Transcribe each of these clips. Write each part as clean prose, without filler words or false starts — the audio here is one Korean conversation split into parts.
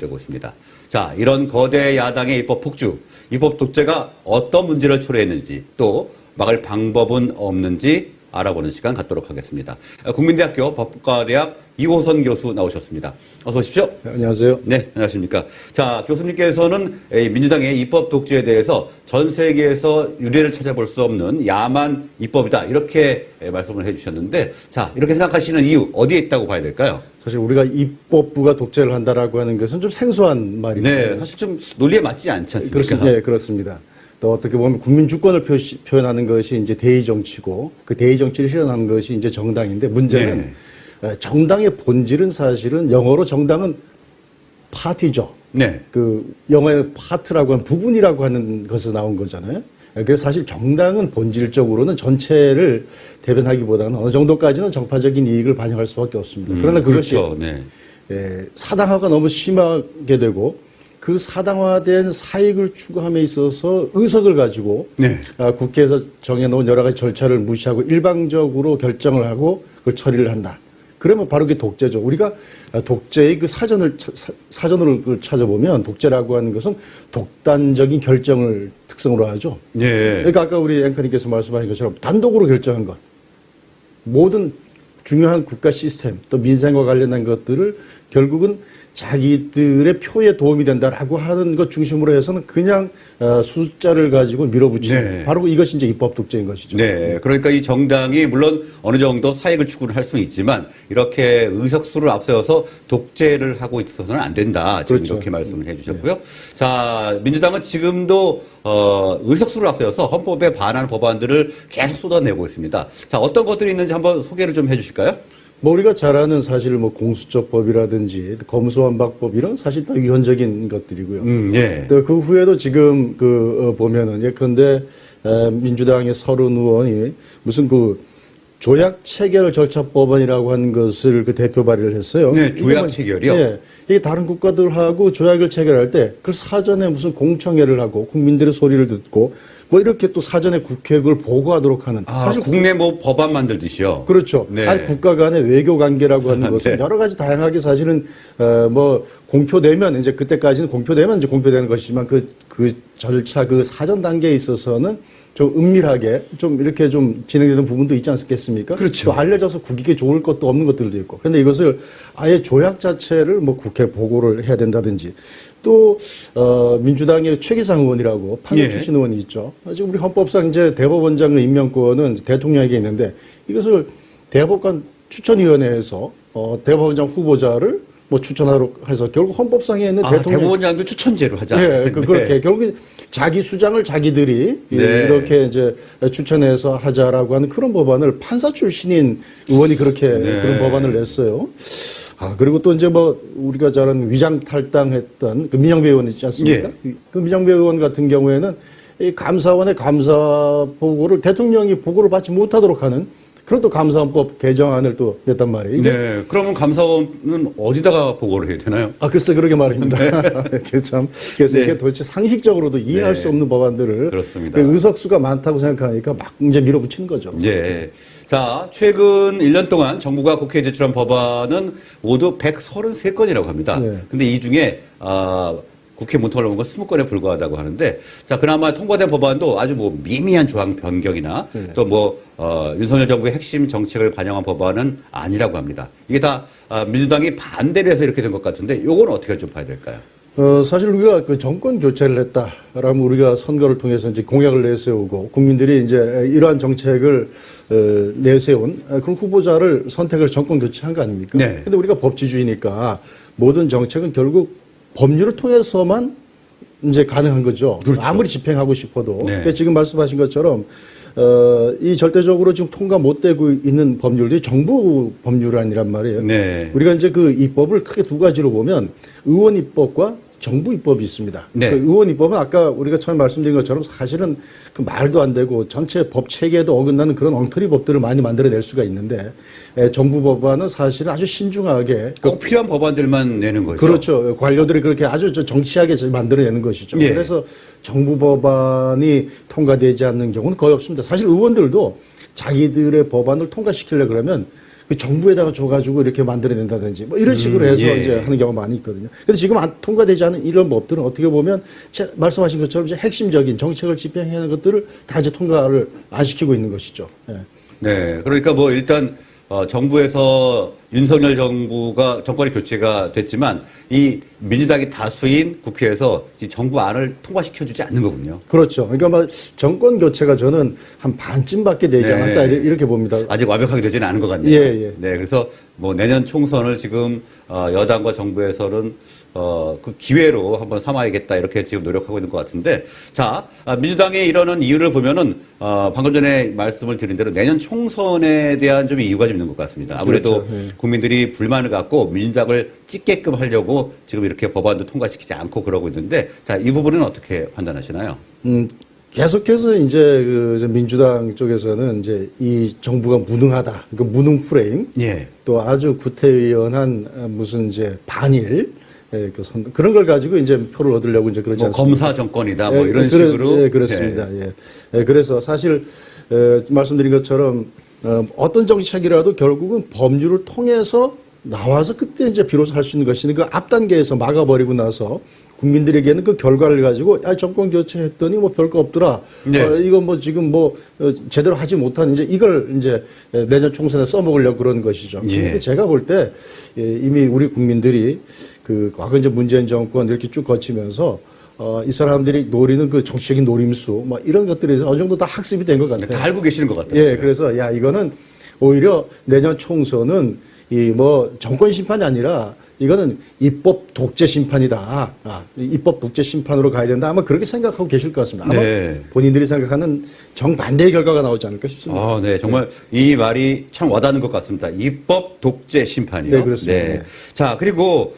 연결되고 있습니다. 자, 이런 거대 야당의 입법 폭주, 입법 독재가 어떤 문제를 초래했는지 또 막을 방법은 없는지 알아보는 시간 갖도록 하겠습니다. 국민대학교 법과대학 이호선 교수 나오셨습니다. 어서 오십시오. 네, 안녕하세요. 네, 안녕하십니까. 자, 교수님께서는 민주당의 입법 독재에 대해서 전 세계에서 유례를 찾아볼 수 없는 야만 입법이다 이렇게 말씀을 해주셨는데, 자, 이렇게 생각하시는 이유 어디에 있다고 봐야 될까요? 사실 우리가 입법부가 독재를 한다라고 하는 것은 좀 생소한 말입니다. 네, 사실 좀 논리에 맞지 않지 않습니까? 네, 그렇습니다. 또 어떻게 보면 국민 주권을 표현하는 것이 이제 대의 정치고 그 대의 정치를 실현하는 것이 이제 정당인데, 문제는 정당의 본질은 사실은 영어로 정당은 파티죠. 네. 그 영어의 파트라고 하는 부분이라고 하는 것에서 나온 거잖아요. 그래서 사실 정당은 본질적으로는 전체를 대변하기보다는 어느 정도까지는 정파적인 이익을 반영할 수밖에 없습니다. 그러나 그것이 그렇죠. 네. 사당화가 너무 심하게 되고 그 사당화된 사익을 추구함에 있어서 의석을 가지고 국회에서 정해놓은 여러 가지 절차를 무시하고 일방적으로 결정을 하고 그걸 처리를 한다. 그러면 바로 그게 독재죠. 우리가 독재의 그 사전을 찾아보면 독재라고 하는 것은 독단적인 결정을 특성으로 하죠. 그러니까 아까 우리 앵커님께서 말씀하신 것처럼 단독으로 결정한 것, 모든 중요한 국가 시스템 또 민생과 관련된 것들을 결국은 자기들의 표에 도움이 된다라고 하는 것 중심으로 해서는 그냥 숫자를 가지고 밀어붙이는 바로 이것이 이제 입법 독재인 것이죠. 네, 그러니까 이 정당이 물론 어느 정도 사익을 추구를 할 수는 있지만 이렇게 의석수를 앞세워서 독재를 하고 있어서는 안 된다. 지금 그렇죠. 이렇게 말씀을 해주셨고요. 자, 민주당은 지금도 의석수를 앞세워서 헌법에 반하는 법안들을 계속 쏟아내고 있습니다. 자, 어떤 것들이 있는지 한번 소개를 좀 해주실까요? 뭐 우리가 잘 아는 사실 뭐 공수처법이라든지 검수완박법 이런 사실 다 위헌적인 것들이고요. 또 그 후에도 지금 보면은 예컨대 민주당의 30의원이 무슨 그 조약 체결 절차 법안이라고 하는 것을 그 대표 발의를 했어요. 네, 조약 체결이요? 네. 이게 다른 국가들하고 조약을 체결할 때 그걸 사전에 무슨 공청회를 하고 국민들의 소리를 듣고 뭐 이렇게 또 사전에 국회에 그걸 보고하도록 하는. 사실 국내 뭐 법안 만들듯이요. 그렇죠. 네. 아니 국가 간의 외교 관계라고 하는 것은 여러 가지 다양하게 사실은 뭐 공표되면 이제 그때까지는 공표되면 이제 공표되는 것이지만 그 절차 그 사전 단계에 있어서는 좀 은밀하게 좀 이렇게 좀 진행되는 부분도 있지 않겠습니까? 그렇죠. 또 알려져서 국익에 좋을 것도 없는 것들도 있고. 그런데 이것을 아예 조약 자체를 뭐 국회 보고를 해야 된다든지 또 민주당의 최기상 의원이라고 판사 출신 의원이 있죠. 지금 우리 헌법상 이제 대법원장 임명권은 대통령에게 있는데 이것을 대법관 추천위원회에서 대법원장 후보자를 뭐 추천하러 해서 결국 헌법상에 있는 대통령 대법원장도 추천제로 하자. 네, 그렇게 결국 자기 수장을 자기들이 이렇게 이제 추천해서 하자라고 하는 그런 법안을 판사 출신인 의원이 그렇게 그런 법안을 냈어요. 그리고 또 이제 뭐 우리가 잘 아는 위장 탈당했던 그 민영배 의원 있지 않습니까? 그 민영배 의원 같은 경우에는 이 감사원의 감사 보고를 대통령이 보고를 받지 못하도록 하는 그런 또 감사원법 개정안을 또 냈단 말이에요. 네. 그러면 감사원은 어디다가 보고를 해야 되나요? 글쎄 그러게 말입니다. 그래서 이게 도대체 상식적으로도 이해할 수 없는 법안들을 그렇습니다. 의석수가 많다고 생각하니까 막 이제 밀어붙이는 거죠. 네. 자, 최근 1년 동안 정부가 국회에 제출한 법안은 모두 133건이라고 합니다. 근데 이 중에 국회 문턱을 넘은 건 20건에 불과하다고 하는데, 자, 그나마 통과된 법안도 아주 뭐 미미한 조항 변경이나 또 뭐 윤석열 정부의 핵심 정책을 반영한 법안은 아니라고 합니다. 이게 다 민주당이 반대를 해서 이렇게 된 것 같은데, 요건 어떻게 좀 봐야 될까요? 사실 우리가 그 정권 교체를 했다라면 우리가 선거를 통해서 이제 공약을 내세우고 국민들이 이제 이러한 정책을 내세운 그런 후보자를 선택을 정권 교체한 거 아닙니까? 근데 우리가 법치주의니까 모든 정책은 결국 법률을 통해서만 이제 가능한 거죠. 그렇죠. 아무리 집행하고 싶어도. 그러니까 지금 말씀하신 것처럼 이 절대적으로 지금 통과 못 되고 있는 법률들이 정부 법률안이란 말이에요. 우리가 이제 그 입법을 크게 두 가지로 보면 의원 입법과 정부 입법이 있습니다. 그 의원 입법은 아까 우리가 처음 말씀드린 것처럼 사실은 그 말도 안 되고 전체 법 체계에도 어긋나는 그런 엉터리 법들을 많이 만들어낼 수가 있는데 정부 법안은 사실은 아주 신중하게 꼭 필요한 법안들만 내는 거죠. 그렇죠. 관료들이 그렇게 아주 정치하게 만들어내는 것이죠. 그래서 정부 법안이 통과되지 않는 경우는 거의 없습니다. 사실 의원들도 자기들의 법안을 통과시키려고 그러면 그 정부에다가 줘가지고 이렇게 만들어낸다든지 뭐 이런 식으로 해서 예. 이제 하는 경우가 많이 있거든요. 근데 지금 통과되지 않은 이런 법들은 어떻게 보면 말씀하신 것처럼 이제 핵심적인 정책을 집행하는 것들을 다 이제 통과를 안 시키고 있는 것이죠. 예. 네. 그러니까 뭐 일단 정부에서 윤석열 정부가 정권이 교체가 됐지만 이 민주당이 다수인 국회에서 이 정부 안을 통과시켜주지 않는 거군요. 그렇죠. 그러니까 막 정권 교체가 저는 한 반쯤밖에 되지 네. 않았다 이렇게 봅니다. 아직 완벽하게 되지는 않은 것 같네요. 예, 예. 네. 그래서 뭐 내년 총선을 지금 여당과 정부에서는 그 기회로 한번 삼아야겠다 이렇게 지금 노력하고 있는 것 같은데 자 민주당이 이러는 이유를 보면은 방금 전에 말씀을 드린 대로 내년 총선에 대한 좀 이유가 좀 있는 것 같습니다. 아무래도 그렇죠. 예. 국민들이 불만을 갖고 민주당을 찍게끔 하려고 지금 이렇게 법안도 통과시키지 않고 그러고 있는데 자 이 부분은 어떻게 판단하시나요? 계속해서 이제 그 민주당 쪽에서는 이제 이 정부가 무능하다, 그 무능 프레임, 예. 또 아주 구태의연한 무슨 이제 반일 그런 걸 가지고 이제 표를 얻으려고 이제 그러지 뭐 않습니까? 검사 정권이다 뭐 이런 식으로 예, 그렇습니다. 예. 그래서 사실 말씀드린 것처럼 어떤 정책이라도 결국은 법률을 통해서 나와서 그때 이제 비로소 할 수 있는 것인데 그 앞 단계에서 막아버리고 나서 국민들에게는 그 결과를 가지고 정권 교체했더니 뭐 별거 없더라. 네. 이거 뭐 지금 뭐 제대로 하지 못한 이제 이걸 이제 내년 총선에 써먹으려고 그런 것이죠. 예. 근데 제가 볼 때 이미 우리 국민들이 그 과거 이제 문재인 정권 이렇게 쭉 거치면서 이 사람들이 노리는 그 정치적인 노림수 뭐 이런 것들이 어느 정도 다 학습이 된 것 같아요. 다 알고 계시는 것 같아요. 예, 그래서 야 이거는 오히려 내년 총선은 이 뭐 정권 심판이 아니라 이거는 입법 독재 심판이다. 입법 독재 심판으로 가야 된다. 아마 그렇게 생각하고 계실 것 같습니다. 아마 네. 본인들이 생각하는 정반대의 결과가 나오지 않을까 싶습니다. 아, 네. 정말 이 말이 참 와닿는 것 같습니다. 입법 독재 심판이요. 네, 그렇습니다. 네. 자, 그리고,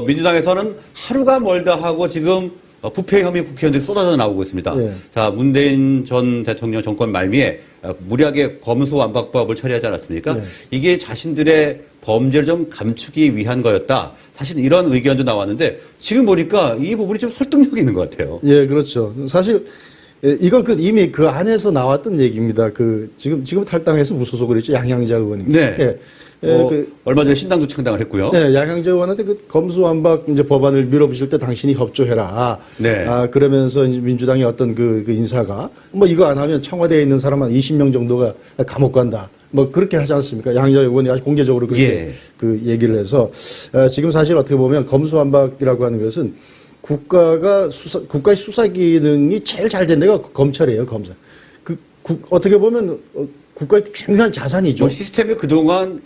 민주당에서는 하루가 멀다 하고 지금 부패 혐의 국회의원들이 쏟아져 나오고 있습니다. 네. 자, 문재인 전 대통령 정권 말미에 무리하게 검수완박법을 처리하지 않았습니까? 네. 이게 자신들의 범죄를 좀 감추기 위한 거였다. 사실 이런 의견도 나왔는데 지금 보니까 이 부분이 좀 설득력이 있는 것 같아요. 예, 그렇죠. 사실 이건 이미 그 안에서 나왔던 얘기입니다. 지금 탈당해서 무소속으로 있죠. 양양자 의원님. 네. 그 얼마 전에 신당도 창당을 했고요. 네, 양양자 의원한테 그 검수완박 이제 법안을 밀어붙일 때 당신이 협조해라. 네. 그러면서 이제 민주당의 어떤 그 인사가 뭐 이거 안 하면 청와대에 있는 사람 한 20명 정도가 감옥 간다. 뭐 그렇게 하지 않습니까? 양양자 의원이 아주 공개적으로 그렇게 예. 그 얘기를 해서 지금 사실 어떻게 보면 검수완박이라고 하는 것은 국가의 수사 기능이 제일 잘 된 데가 검찰이에요, 검사. 어떻게 보면 국가의 중요한 자산이죠. 뭐 시스템이 그동안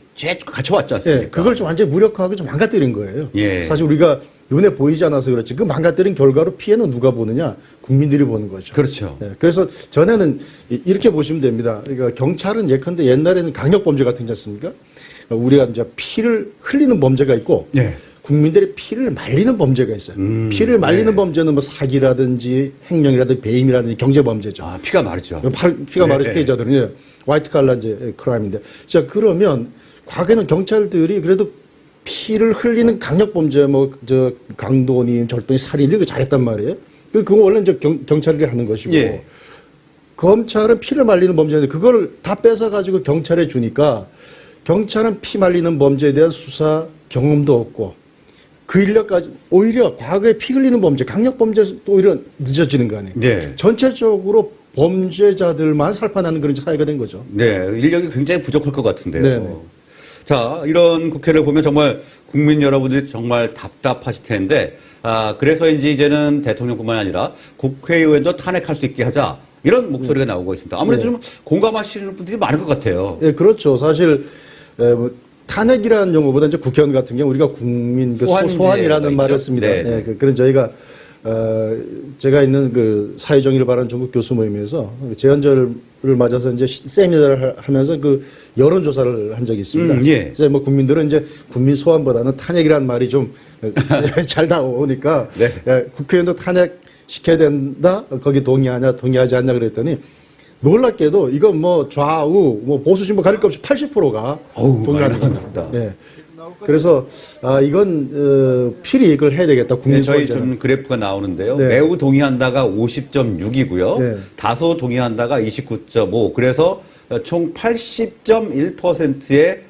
갖춰왔지 않습니까? 예, 그걸 좀 완전히 무력화하고 좀 망가뜨린 거예요. 예. 사실 우리가 눈에 보이지 않아서 그렇지 그 망가뜨린 결과로 피해는 누가 보느냐? 국민들이 보는 거죠. 그렇죠. 예, 그래서 전에는 이렇게 보시면 됩니다. 그러니까 경찰은 예컨대 옛날에는 강력범죄 같은 지 않습니까? 우리가 이제 피를 흘리는 범죄가 있고 예. 국민들의 피를 말리는 범죄가 있어요. 피를 말리는 네. 범죄는 뭐 사기라든지 횡령이라든지 배임이라든지 경제범죄죠. 아, 피가 마르죠. 피가 마른 네. 피해자들은 예, 화이트 칼라 이제 크라임인데. 자, 그러면 과거에는 경찰들이 그래도 피를 흘리는 강력범죄 강도니 절도니 살인 이런 거 잘했단 말이에요. 그거 원래 이제 경찰이 하는 것이고. 예. 검찰은 피를 말리는 범죄인데 그걸 다 뺏어 가지고 경찰에 주니까 경찰은 피 말리는 범죄에 대한 수사 경험도 없고 그 인력까지 오히려 과거에 피 흘리는 범죄, 강력범죄도 오히려 늦어지는 거 아니에요. 네. 전체적으로 범죄자들만 살판하는 그런 사회가 된 거죠. 네. 인력이 굉장히 부족할 것 같은데요. 네네. 자, 이런 국회를 보면 정말 국민 여러분들이 정말 답답하실 텐데, 그래서인지 이제는 대통령뿐만 아니라 국회의원도 탄핵할 수 있게 하자. 이런 목소리가 나오고 있습니다. 아무래도 좀 공감하시는 분들이 많을 것 같아요. 예, 그렇죠. 사실 탄핵이라는 용어보다 이제 국회의원 같은 경우 우리가 국민 소환이라는 말을 씁니다. 네. 예, 그런 저희가 제가 있는 그 사회정의를 바라는 전국 교수 모임에서 제헌절을 맞아서 이제 세미나를 하면서 그 여론조사를 한 적이 있습니다. 예. 이제 뭐 국민들은 이제 국민 소환보다는 탄핵이라는 말이 좀 잘 나오니까 네. 국회의원도 탄핵 시켜야 된다. 거기 동의하지 않냐 그랬더니 놀랍게도 이건 뭐 좌우 뭐 보수 진보 가릴 것 없이 80%가 동의하는 겁니다. 네. 그래서 이건 필히 이걸 해야 되겠다. 국민 저희 소환제는. 좀 그래프가 나오는데요. 네. 매우 동의한다가 50.6이고요. 네. 다소 동의한다가 29.5. 그래서 총 80.1%의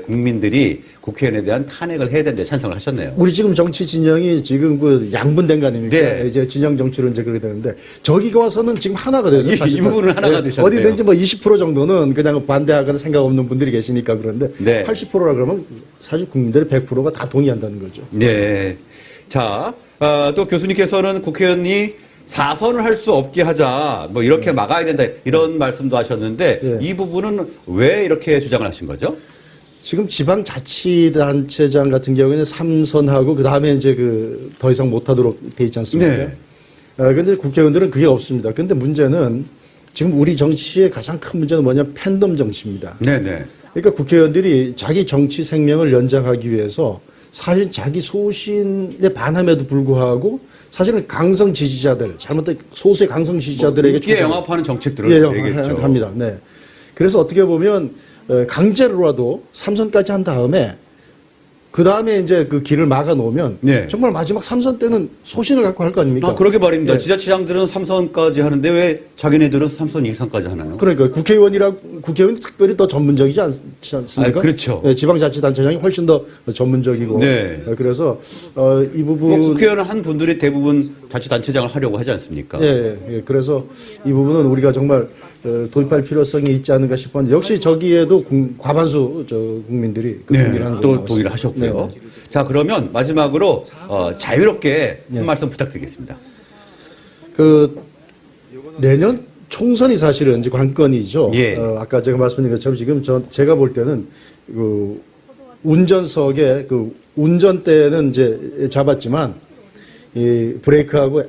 국민들이 국회의원에 대한 탄핵을 해야 된다 찬성을 하셨네요. 우리 지금 정치 진영이 지금 그 양분된 거 아닙니까? 네. 이제 진영 정치로 이제 그렇게 되는데 저기 가서는 지금 하나가 돼서 이 부분은 하나가 되셨네요. 어디든지 뭐 20% 정도는 그냥 반대하거나 생각 없는 분들이 계시니까 그런데 네. 80%라 그러면 사실 국민들의 100%가 다 동의한다는 거죠. 네. 자, 또 교수님께서는 국회의원이 4선을 할 수 없게 하자, 뭐 이렇게 막아야 된다, 이런 말씀도 하셨는데, 네. 이 부분은 왜 이렇게 주장을 하신 거죠? 지금 지방자치단체장 같은 경우에는 3선하고 그 다음에 이제 그 더 이상 못하도록 돼 있지 않습니까? 네. 근데 국회의원들은 그게 없습니다. 근데 문제는 지금 우리 정치의 가장 큰 문제는 뭐냐면 팬덤 정치입니다. 네네. 그러니까 국회의원들이 자기 정치 생명을 연장하기 위해서 사실 자기 소신에 반함에도 불구하고 사실은 강성 지지자들, 잘못된 소수의 강성 지지자들에게 뭐, 영합하는 정책들을 얘기했죠. 합니다. 네. 그래서 어떻게 보면 강제로라도 3선까지 한 다음에 그 다음에 이제 그 길을 막아 놓으면 네. 정말 마지막 3선 때는 소신을 갖고 할 거 아닙니까? 그러게 말입니다. 네. 지자체장들은 3선까지 하는데 왜 자기네들은 3선 이상까지 하나요? 그러니까 국회의원이 특별히 더 전문적이지 않지 않습니까? 그렇죠. 네, 지방자치단체장이 훨씬 더 전문적이고. 네. 그래서 이 부분. 뭐 국회의원 한 분들이 대부분 자치단체장을 하려고 하지 않습니까? 예. 그래서 이 부분은 우리가 정말 도입할 필요성이 있지 않은가 싶었는데 역시 저기에도 과반수 국민들이 동의를 하는 또 동의를 하셨고요. 네. 자, 그러면 마지막으로 자유롭게 한 말씀 부탁드리겠습니다. 그 내년 총선이 사실은 이제 관건이죠. 예. 아까 제가 말씀드린 것처럼 지금 제가 볼 때는 그 운전석에 그 운전대는 이제 잡았지만 이 브레이크하고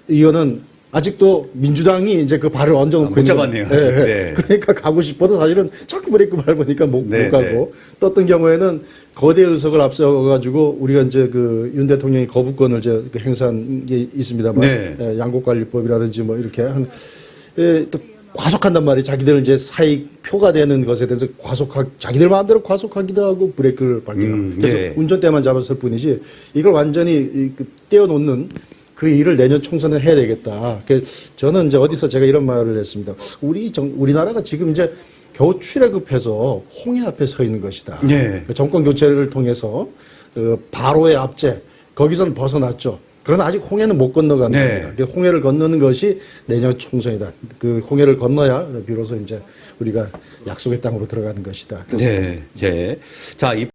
이거는 아직도 민주당이 이제 그 발을 얹어놓고 못 잡았네요. 아직. 네. 그러니까 가고 싶어도 사실은 자꾸 브레이크 밟으니까 못 가고 또 어떤 경우에는 거대 의석을 앞세워가지고 우리가 이제 그 윤 대통령이 거부권을 이제 행사한 게 있습니다만 네. 양곡관리법이라든지 뭐 이렇게 또 과속한단 말이에요. 자기들 이제 사익 표가 되는 것에 대해서 자기들 마음대로 과속하기도 하고 브레이크를 밟기도 하고. 그래서 네. 운전대만 잡았을 뿐이지 이걸 완전히 떼어놓는 그 일을 내년 총선에 해야 되겠다. 저는 이제 어디서 제가 이런 말을 했습니다. 우리나라가 지금 이제 겨우 출애굽해서 홍해 앞에 서 있는 것이다. 네. 정권 교체를 통해서 바로의 압제 거기선 벗어났죠. 그러나 아직 홍해는 못 건너가는 네. 겁니다. 홍해를 건너는 것이 내년 총선이다. 그 홍해를 건너야 비로소 이제 우리가 약속의 땅으로 들어가는 것이다. 네. 자, 이